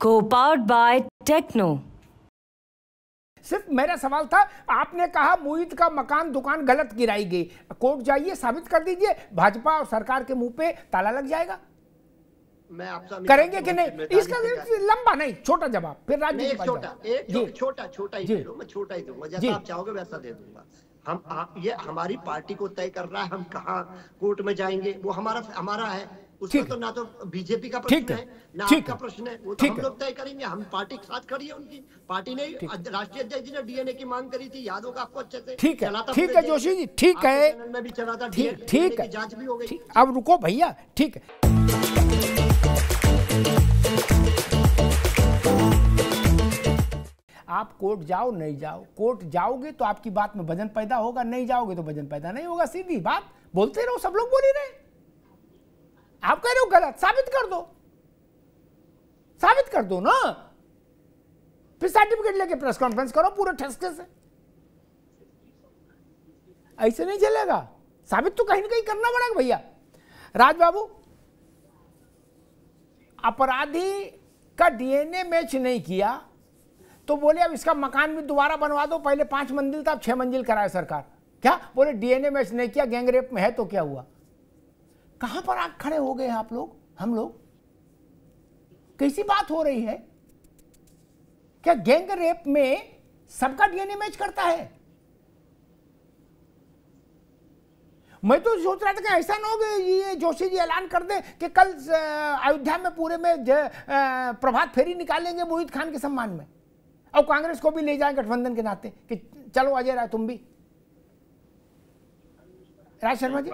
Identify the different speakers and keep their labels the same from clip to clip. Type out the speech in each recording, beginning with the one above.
Speaker 1: Co-powered by Techno।
Speaker 2: सिर्फ मेरा सवाल था, आपने कहा मुईद का मकान दुकान गलत गिराई गई, कोर्ट जाइए साबित कर दीजिए, भाजपा और सरकार के मुंह पे ताला लग जाएगा।
Speaker 3: मैं आपसे
Speaker 2: करेंगे कि नहीं, इसका लंबा नहीं, छोटा जवाब, फिर राज्य
Speaker 3: एक छोटा ही दे दो, मैं छोटा ही दूंगा, जैसा आप चाहोगे वैसा दे दूंगा। ये हमारी पार्टी को तय कर रहा है, हम कहाँ कोर्ट में जाएंगे, वो हमारा है, उसमें तो ना तो बीजेपी का प्रश्न है ना आपका प्रश्न है, वो तो हम लोग तय करेंगे। हम पार्टी के साथ खड़ी है, उनकी पार्टी ने राष्ट्रीय अध्यक्ष जी ने डीएनए की मांग करी थी, याद होगा आपको अच्छे से।
Speaker 2: ठीक है जोशी जी, ठीक है,
Speaker 3: मैं भी चला था,
Speaker 2: ठीक है,
Speaker 3: जांच भी हो गई।
Speaker 2: अब रुको भैया, ठीक है। आप कोर्ट जाओ नहीं जाओ, कोर्ट जाओगे तो आपकी बात में वजन पैदा होगा, नहीं जाओगे तो वजन पैदा नहीं होगा, सीधी बात, बोलते रहो, सब लोग बोल ही रहे। आप कह रहे हो गलत, साबित कर दो ना, फिर सर्टिफिकेट लेके प्रेस कॉन्फ्रेंस करो पूरे ठसके से। ऐसे नहीं चलेगा, साबित तो कहीं ना कहीं करना पड़ेगा भैया। राज बाबू, अपराधी का डीएनए मैच नहीं किया तो बोले अब इसका मकान भी दोबारा बनवा दो, पहले 5 मंजिल था अब 6 मंजिल कराए सरकार। क्या बोले डीएनए मैच नहीं किया, गैंगरेप में है तो क्या हुआ? कहां पर आग खड़े हो गए आप लोग, हम लोग? कैसी बात हो रही है? क्या गैंग रेप में सबका डीएनए मैच करता है? मैं तो सोच रहा था कि ऐसा ना हो कि ये जोशी जी ऐलान कर दे कि कल अयोध्या में पूरे में प्रभात फेरी निकालेंगे मुईद खान के सम्मान में, और कांग्रेस को भी ले जाए गठबंधन के नाते कि चलो अजय राय तुम भी। राज शर्मा जी,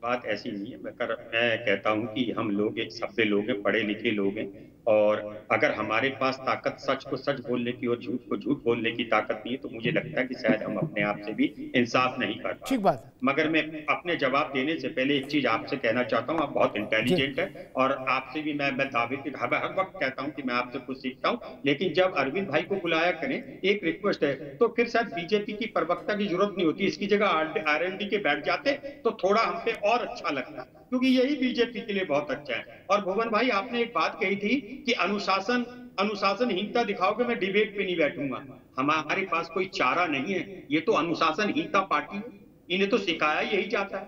Speaker 4: बात ऐसी नहीं है। मैं कहता हूं कि हम लोग एक सभ्य लोग हैं, पढ़े लिखे लोग हैं, और अगर हमारे पास ताकत सच को सच बोलने की और झूठ को झूठ बोलने की ताकत नहीं है तो मुझे लगता है कि शायद हम अपने आप से भी इंसाफ नहीं कर पाते।
Speaker 2: ठीक बात है।
Speaker 4: मगर मैं अपने जवाब देने से पहले एक चीज आपसे कहना चाहता हूं, आप बहुत इंटेलिजेंट है और आपसे भी मैं दावे के हर वक्त कहता हूं कि मैं आपसे कुछ सीखता हूं, लेकिन जब अरविंद भाई को बुलाया करें, एक रिक्वेस्ट है, तो फिर शायद बीजेपी की प्रवक्ता की जरूरत नहीं होती, इसकी जगह आरएलडी के बैठ जाते तो थोड़ा हम पे और अच्छा लगता, क्योंकि यही बीजेपी के लिए बहुत अच्छा है। और भुवन भाई, आपने एक बात कही थी कि अनुशासनहीनता दिखाओगे, मैं डिबेट पे नहीं बैठूंगा। हमारे पास कोई चारा नहीं है, ये तो अनुशासनहीनता पार्टी है, इन्हें तो सिखाया यही जाता है।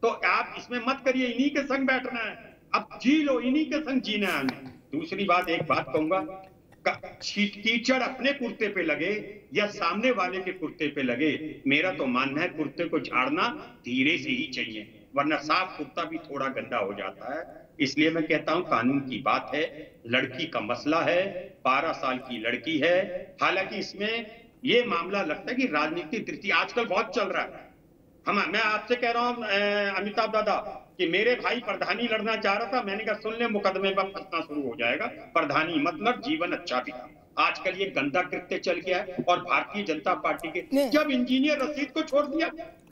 Speaker 4: तो आप इसमें मत करिए, इन्हीं के संग बैठना है, अब जी लो, इन्हीं के संग जीना है हमें। दूसरी बात, एक बात कहूंगा, कीचड़ अपने कुर्ते पे लगे या सामने वाले के कुर्ते पे लगे, मेरा तो मानना है कुर्ते को झाड़ना धीरे से ही चाहिए, वरना साफ कुर्ता भी थोड़ा गंदा हो जाता है। इसलिए मैं कहता हूं कानून की बात है, लड़की का मसला है, 12 साल की लड़की है। हालांकि इसमें ये मामला लगता है कि राजनीतिक दृष्टि आजकल बहुत चल रहा है। मैं आपसे कह रहा हूं अमिताभ दादा कि मेरे भाई प्रधानी लड़ना चाह रहा था, मैंने कहा सुन ले, मुकदमे पर फंसना शुरू हो जाएगा, प्रधानी मतलब जीवन अच्छा भी था। आजकल ये गंदा कृत्य चल गया है, और भारतीय जनता पार्टी के जब इंजीनियर रशीद को छोड़ दिया,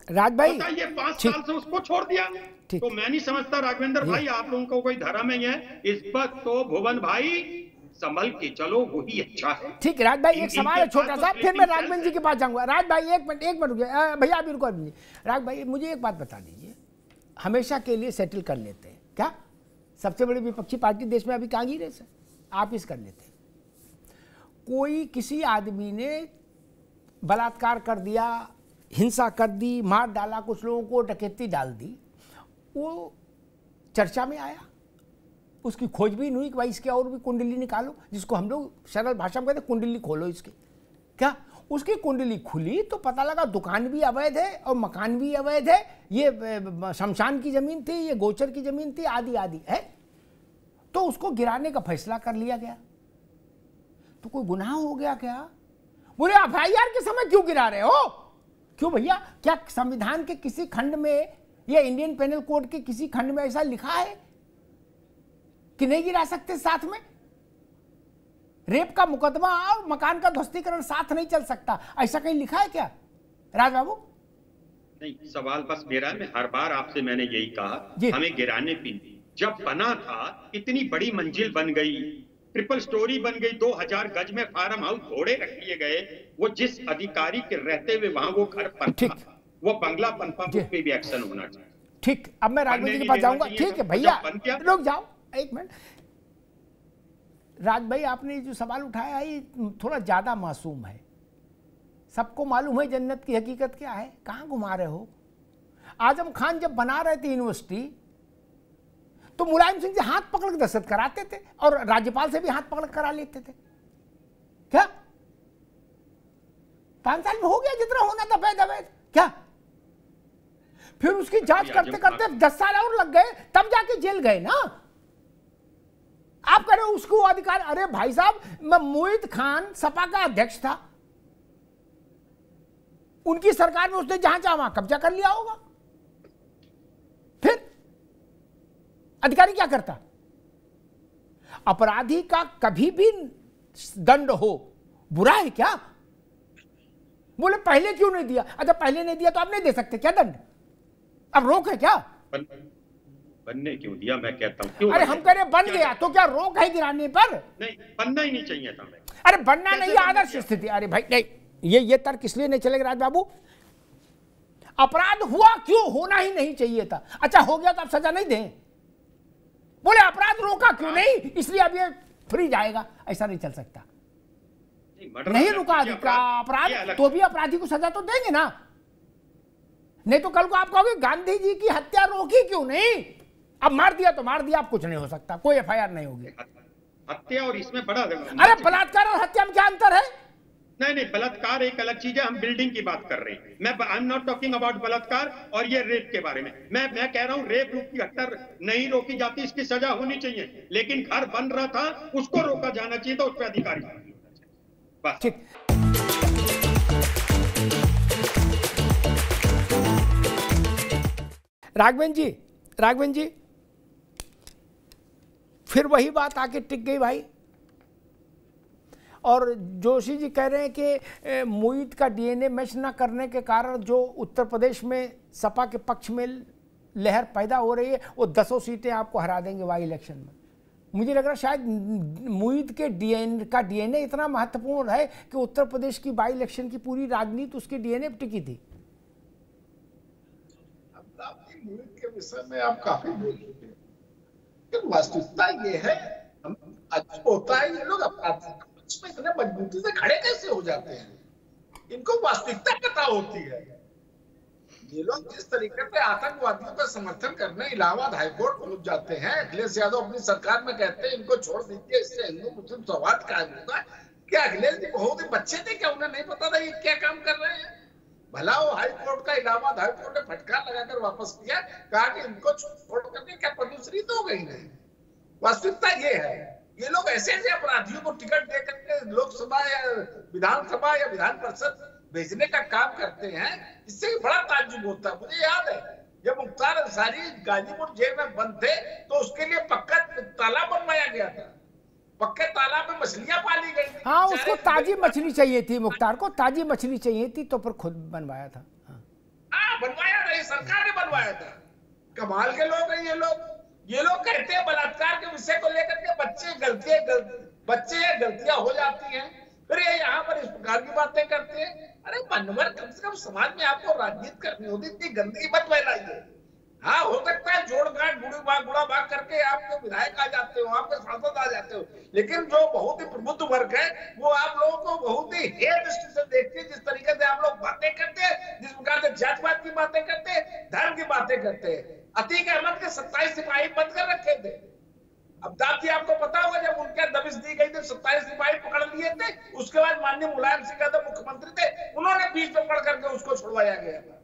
Speaker 2: राज भाई
Speaker 4: ये 5 साल से उसको छोड़ दिया, तो मैं नहीं समझता राघवेंद्र भाई आप लोगों को कोई धर्म है इस पर, तो भुवन भाई संभल के चलो, वही अच्छा है।
Speaker 2: ठीक है राज भाई, एक सवाल है छोटा सा, फिर मैं राघवेंद्र जी के पास जाऊंगा। राज भाई एक मिनट रुकिए भैया, आप इनको राज भाई मुझे एक बात बता दीजिए, हमेशा के लिए सेटल कर लेते हैं क्या? सबसे बड़ी विपक्षी पार्टी देश में अभी कांग्रेस है, आप इस कर लेते हैं। कोई किसी आदमी ने बलात्कार कर दिया, हिंसा कर दी, मार डाला, कुछ लोगों को डकैती डाल दी, वो चर्चा में आया, उसकी खोजबीन हुई कि भाई इसके और भी कुंडली निकालो, जिसको हम लोग सरल भाषा में कहते हैं कुंडली खोलो इसकी। क्या उसकी कुंडली खुली तो पता लगा दुकान भी अवैध है और मकान भी अवैध है, ये शमशान की जमीन थी, ये गोचर की जमीन थी, आदि आदि है। तो उसको गिराने का फैसला कर लिया गया, तो कोई गुनाह हो गया क्या? बोले एफआईआर के समय क्यों गिरा रहे हो? क्यों भैया, क्या संविधान के किसी खंड में या इंडियन पेनल कोड के किसी खंड में ऐसा लिखा है कि नहीं गिरा सकते साथ में? रेप का मुकदमा और मकान का ध्वस्तीकरण साथ नहीं चल सकता, ऐसा कहीं लिखा है क्या राज बाबू?
Speaker 4: नहीं, सवाल बस मेरा है, हर बार आपसे मैंने यही कहा, हमें गिराने भी, जब बना था इतनी बड़ी मंजिल बन गई, ट्रिपल स्टोरी बन गई, 2000 गज में फार्म हाउस घोड़े रख लिए गए, वो जिस अधिकारी के रहते हुए वहां वो घर पर था, वो बंगला पनपा, उस पे भी एक्शन होना चाहिए।
Speaker 2: ठीक, अब मैं राघवेंद्र जी के पास जाऊंगा। ठीक है भैया, रुक जाओ एक मिनट। राज भाई, आपने जो सवाल उठाया है ये थोड़ा ज़्यादा मासूम है। सबको मालूम है जन्नत की हकीकत क्या है, कहाँ घुमा रहे हो। आजम खान जब बना रहे थे यूनिवर्सिटी तो मुलायम सिंह से हाथ पकड़ के दस्तखत कराते थे और राज्यपाल से भी हाथ पकड़ करा लेते थे। क्या 5 साल में हो गया जितना होना था वैध अवैध? क्या फिर उसकी जांच करते करते 10 साल और लग गए, तब जाके जेल गए ना। आप कह रहे हो उसको अधिकार? अरे भाई साहब, मोहित खान सपा का अध्यक्ष था, उनकी सरकार में उसने जहां चाहा वहां कब्जा कर लिया होगा। फिर अधिकारी क्या करता? अपराधी का कभी भी दंड हो बुरा है क्या? बोले पहले क्यों नहीं दिया? अच्छा पहले नहीं दिया तो आप नहीं दे सकते क्या दंड? अब रोक है क्या?
Speaker 4: बनने क्यों दिया मैं कहता हूं।
Speaker 2: अरे हम कह रहे बन गया तो क्या रोक है गिराने पर?
Speaker 4: नहीं, बनना ही नहीं चाहिए था।
Speaker 2: अरे बनना नहीं, आदर्श स्थिति। अरे भाई नहीं, ये तर्क इसलिए नहीं चलेगा राज बाबू। अपराध हुआ क्यों? होना ही नहीं चाहिए था। अच्छा हो गया तो आप सजा नहीं दें। बोले अपराध रोका क्यों नहीं? इसलिए अब ये फ्री जाएगा। ऐसा नहीं चल सकता। नहीं रुका अपराध तो भी अपराधी को सजा तो देंगे ना। नहीं तो कल को आप कहोगे गांधी जी की हत्या रोकी क्यों नहीं? अब मार दिया तो मार दिया, अब कुछ नहीं हो सकता, कोई एफआईआर नहीं होगी।
Speaker 4: हत्या और इसमें बड़ा,
Speaker 2: अरे बलात्कार और हत्या में क्या अंतर है?
Speaker 4: नहीं, बलात्कार एक अलग चीज है, हम बिल्डिंग की बात कर रहे हैं। मैं I am not talking about बलात्कार और ये रेप के बारे में। मैं कह रहा हूँ रेप रूप की हत्या नहीं रोकी जाती, इसकी सजा होनी चाहिए। लेकिन घर बन रहा था उसको रोका जाना चाहिए, तो उस पर अधिकारी बस।
Speaker 2: ठीक। राघवन जी फिर वही बात आके टिक गई भाई। और जोशी जी कह रहे हैं कि मोहित का डीएनए मैच न करने के कारण जो उत्तर प्रदेश में सपा के पक्ष में लहर पैदा हो रही है, वो 10 सीटें आपको हरा देंगे वाई इलेक्शन में। मुझे लग रहा है शायद मोहित के डीएनए इतना महत्वपूर्ण है कि उत्तर प्रदेश की बाई इलेक्शन की पूरी राजनीति उसके डीएनए पर टिकी थी।
Speaker 5: मोहित के विषय में आप काफी बोल चुके हैं, लेकिन वास्तविकता ये है होता है ये लोग अपने इतने मजबूती से खड़े कैसे हो जाते हैं, इनको वास्तविकता पता होती है। ये लोग जिस तरीके से आतंकवादियों का समर्थन करने इलाहाबाद हाईकोर्ट पहुंच जाते हैं, अखिलेश यादव अपनी सरकार में कहते हैं इनको छोड़ दीजिए, इससे हिंदू मुस्लिम सौहार्द कायम होगा। क्या अखिलेश जी बहुत ही बच्चे थे क्या? उन्हें नहीं पता था ये क्या काम कर रहे हैं? भला वो हाईकोर्ट का इलाहाबाद हाईकोर्ट ने फटकार लगाकर वापस किया, कहा कि इनको छोड़ करके क्या प्रदूषणी तो हो गई नहीं। वास्तविकता ये है, ये लोग ऐसे ऐसे अपराधियों को टिकट दे करके लोकसभा या विधानसभा या विधान परिषद भेजने का काम करते हैं, इससे बड़ा ताज्जुब होता है। मुझे याद है जब मुख्तार अंसारी गाजीपुर जेल में बंद थे तो उसके लिए पक्का तालाब बनवाया गया था, पक्के तालाब में मछलियां पाली गई थी।
Speaker 2: हाँ, उसको ताजी मछली चाहिए थी, मुख्तार को ताजी मछली चाहिए थी, तो फिर खुद बनवाया था।
Speaker 5: हाँ बनवाया था, सरकार ने बनवाया था। कमाल के लोग हैं ये लोग। ये लोग कहते हैं बलात्कार के विषय को लेकर के बच्चे गलतियां हो जाती हैं, फिर ये यहाँ पर इस प्रकार की बातें करते हैं। अरे मनवर, कम से कम समाज में आपको राजनीति करनी होती, इतनी गंदगी मत फैलाइए। हाँ हो सकता है जोड़ गांठ गुड़ा भाग करके आपके विधायक आ जाते हो, आपके सांसद आ जाते हो, लेकिन जो बहुत ही प्रबुद्ध वर्ग है वो आप लोगों को बहुत ही हेय दृष्टि से देखते हैं। जिस तरीके से आप लोग बातें करते हैं, जिस प्रकार से जातपात की बातें करते हैं, धर्म की बातें करते हैं। अतीक अहमद के 27 सिपाही बंद कर रखे थे। अब्दाब जी आपको पता होगा जब उनके दबिश दी गई थी 27 सिपाही पकड़ लिए थे, उसके बाद माननीय मुलायम सिंह यादव मुख्यमंत्री थे, उन्होंने बीच में पकड़ करके उसको छुड़वाया गया था।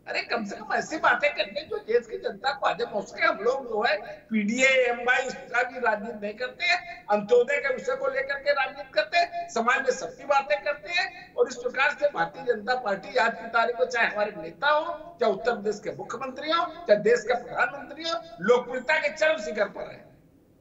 Speaker 5: अरे कम से कम ऐसी बातें करके जो देश की जनता को आगे पहुंच सके। हम लोग जो है पीडीए एमवाई इस प्रकार की राजनीति नहीं करते हैं, अंत्योदय के विषय को लेकर के राजनीति करते हैं, समाज में सबकी बातें करते हैं। और इस प्रकार से भारतीय जनता पार्टी आज की तारीख को चाहे हमारे नेता हो, चाहे उत्तर प्रदेश के मुख्यमंत्री हो, चाहे देश के प्रधानमंत्री हो, लोकप्रियता के चरम शिखर पर है।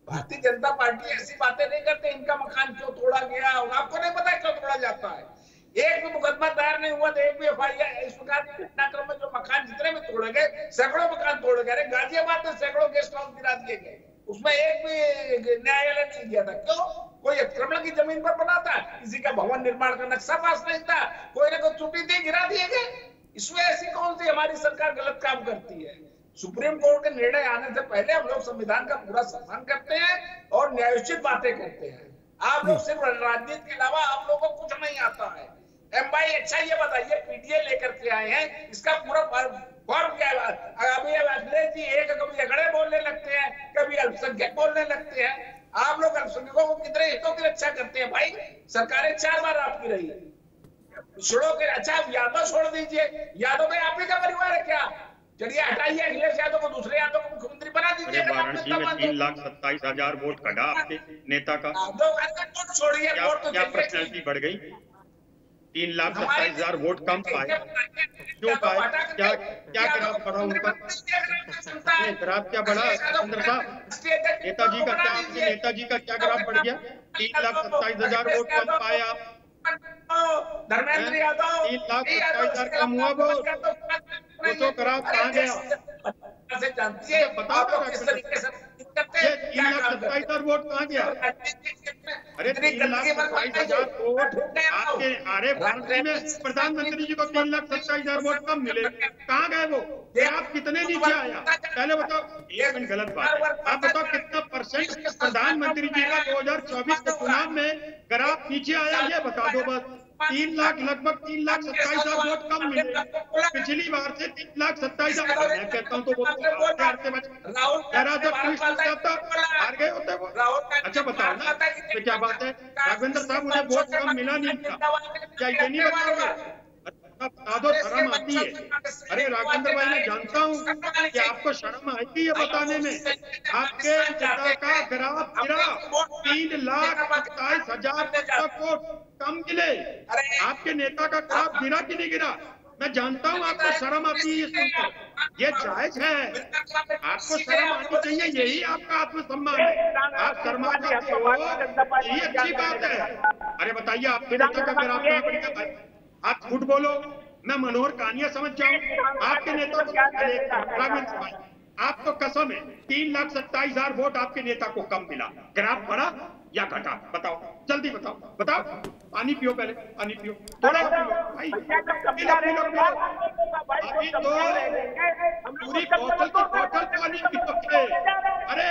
Speaker 5: भारतीय जनता पार्टी ऐसी बातें नहीं करते इनका मकान क्यों तोड़ा गया, और आपको नहीं पता क्यों तोड़ा जाता है। एक भी मुकदमा दायर नहीं हुआ, एक भी एफआईआर इस प्रकार के घटनाक्रम में जो मकान जितने में तोड़े गए, सैकड़ों मकान तोड़े गए। गाजियाबाद में सैकड़ों गेस्ट हाउस गिरा दिए गए, उसमें एक भी न्यायालय नहीं दिया था। क्यों? कोई अतिक्रमण की जमीन पर बना था, किसी का भवन निर्माण का नक्शा पास नहीं था, कोई ना कोई त्रुटि थी, गिरा दिए गए। इसमें ऐसी कौन सी हमारी सरकार गलत काम करती है? सुप्रीम कोर्ट के निर्णय आने से पहले हम लोग संविधान का पूरा सम्मान करते हैं और न्यायोचित बातें करते हैं। आप लोग सिर्फ राजनीति के अलावा आप लोगों को कुछ नहीं आता है। एम भाई अच्छा ये बताइए, पीडीए लेकर के आए हैं, इसका पूरा फॉर्म क्या है? अभी अखिलेश जी एक कभी अगड़े बोलने लगते हैं, कभी अल्पसंख्यक बोलने लगते हैं। आप लोग अल्पसंख्यकों को कितने हितों की रक्षा करते हैं भाई? सरकारें 4 बार आपकी रही है, छोड़ो के अच्छा यादव छोड़ दीजिए, यादव में आप ही का परिवार है क्या? चलिए हटाइए अखिलेश यादव को, दूसरे यादव को मुख्यमंत्री बना दीजिए।
Speaker 4: वाराणसी में 3,27,000 वोट कटा आपके नेता का।
Speaker 5: छोड़िए, वोट तो
Speaker 4: क्या पर्सनैलिटी बढ़ गई? 3,27,000 वोट कम पाए, क्यों पाए? क्या ग्राफ बढ़ा उनका? ग्राफ क्या बढ़ा चंद्र साहब? नेताजी का क्या, नेताजी का क्या ग्राफ बढ़ गया? 3,27,000 वोट कम पाए आप।
Speaker 5: धर्मेंद्र यादव
Speaker 4: 3,27,000 कम हुआ वोट, वो तो ग्राफ कहाँ गया?
Speaker 5: जानती है, बताओ किस तरीके से
Speaker 4: 3,27,000 वोट कहाँ गया? अरे 3,27,000 वोट आपके, अरे वाराणसी में प्रधानमंत्री जी को 3,27,000 वोट कम मिले, कहाँ गए वो? आप कितने नीचे आया? पहले बताओ। एक मिनट, गलत बात है। आप बताओ कितना परसेंट प्रधानमंत्री जी का 2024 के चुनाव में ग्राफ नीचे आया, ये बता दो बस। 3 लाख, लगभग 3,27,000 वोट कम मिले पिछली बार से। 3,27,000 मैं कहता हूँ तो वो हार गए होते वो। अच्छा बताओ ना, तो क्या बात है? राघवेंद्र साहब उन्हें वोट कम मिला नहीं था, क्या ये नहीं बताओगे? बता दो, शर्म आती है? अरे राघवेंद्र भाई, मैं जानता हूँ कि आपको शर्म आती है बताने में। आपके नेता का ग्राफ गिरा, 3,27,000 वोट कम मिले। आपके नेता का ग्राफ गिरा कि नहीं गिरा? मैं जानता हूँ आपको शर्म आती है ये सुनकर, ये जायज है, आपको शर्म आनी चाहिए, यही आपका आत्मसम्मान है। आप शर्मा जाते हो, यही अच्छी बात है। अरे बताइए, आपके नेता का ग्राफ कहाँ बढ़ गया? आप झूठ बोलो, मैं मनोहर कहानियां समझ जाऊं। आपके नेता को, राघवेंद्र भाई आपको कसम है, 3,27,000 वोट आपके नेता को कम मिला। ग्राफ बढ़ा या घटा? बताओ, जल्दी बताओ, बताओ। पानी पियो, पहले पानी पियो, थोड़ा पियो भाई, पिलो। अभी तो पूरी बोतल की बोतल पानी पियो। अरे अरे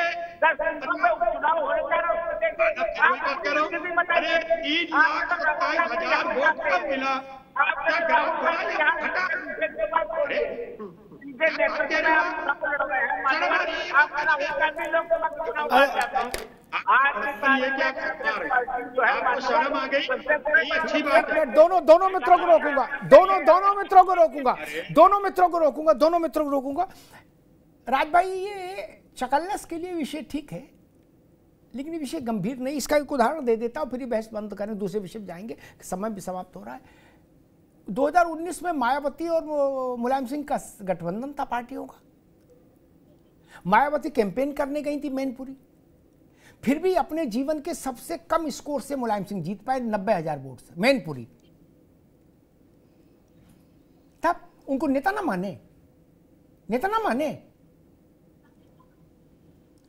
Speaker 4: 3,27,000 वोट कम मिला, क्या ग्राफ बढ़ा या घटा? आपको शर्म आ गई? अच्छी बात है।
Speaker 2: दोनों मित्रों को रोकूंगा, दोनों मित्रों को रोकूंगा, दोनों मित्रों को रोकूंगा। राज भाई, ये चकल्लस के लिए विषय ठीक है, लेकिन ये विषय गंभीर नहीं। इसका एक उदाहरण दे देता हूं, फिर बहस बंद करें, दूसरे विषय में जाएंगे, समय भी समाप्त हो रहा है। 2019 में मायावती और मुलायम सिंह का गठबंधन था पार्टियों का। मायावती कैंपेन करने गई थी मैनपुरी, फिर भी अपने जीवन के सबसे कम स्कोर से मुलायम सिंह जीत पाए, 90,000 वोट से मैनपुरी। तब उनको नेता ना माने,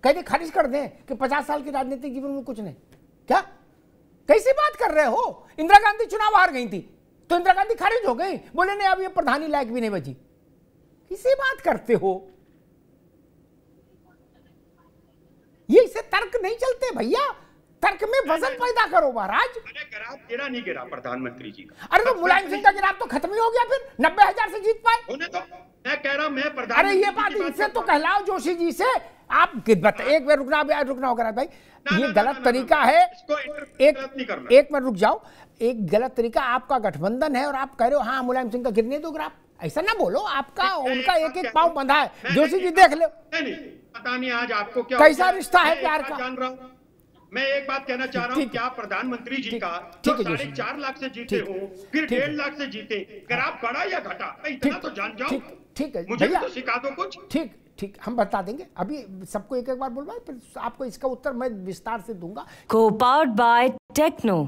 Speaker 2: कहते खारिज कर दें कि 50 साल के राजनीतिक जीवन में कुछ नहीं। क्या कैसी बात कर रहे हो? इंदिरा गांधी चुनाव हार गई थी तो इंदिरा गांधी खारिज हो गई, बोले नहीं अब ये प्रधानी लायक भी नहीं बची। किसी बात करते हो? ये इसे तर्क नहीं चलते भैया, तर्क में वजन पैदा करो महाराज।
Speaker 4: अरे ग्राफ गिरा नहीं गिरा प्रधानमंत्री जी का?
Speaker 2: अरे तो मुलायम सिंह का ग्राफ तो खत्म ही हो गया, फिर 90,000 से जीत पाए।
Speaker 4: होने तो मैं कह रहा हूं, मैं प्रधान।
Speaker 2: अरे ये बात इनसे तो कहलाओ, जोशी जी से। आप एक मिनट रुकना होगा भाई, ये गलत तरीका है। एक मिनट रुक जाओ, एक गलत तरीका। आपका गठबंधन है और आप कह रहे हो हाँ मुलायम सिंह का गिरने दो ग्राफ, ऐसा ना बोलो। आपका उनका एक पांव बंधा है, जोशी जी देख लो।
Speaker 4: पता नहीं आज आपको क्या
Speaker 2: कैसा रिश्ता है प्यार का,
Speaker 4: जान रहा हूँ। मैं एक बात कहना चाह रहा हूँ, क्या प्रधानमंत्री जी का 4.5 लाख से जीते हो, फिर 1.5 लाख से जीते, ग्राफ बढ़ा या घटा? इतना तो जान जाओ।
Speaker 2: ठीक है,
Speaker 4: मुझे तो सिखा दो कुछ।
Speaker 2: ठीक, हम बता देंगे। अभी सबको एक बार बोलवा, फिर आपको इसका उत्तर मैं विस्तार से दूंगा।
Speaker 1: Co-powered by Techno।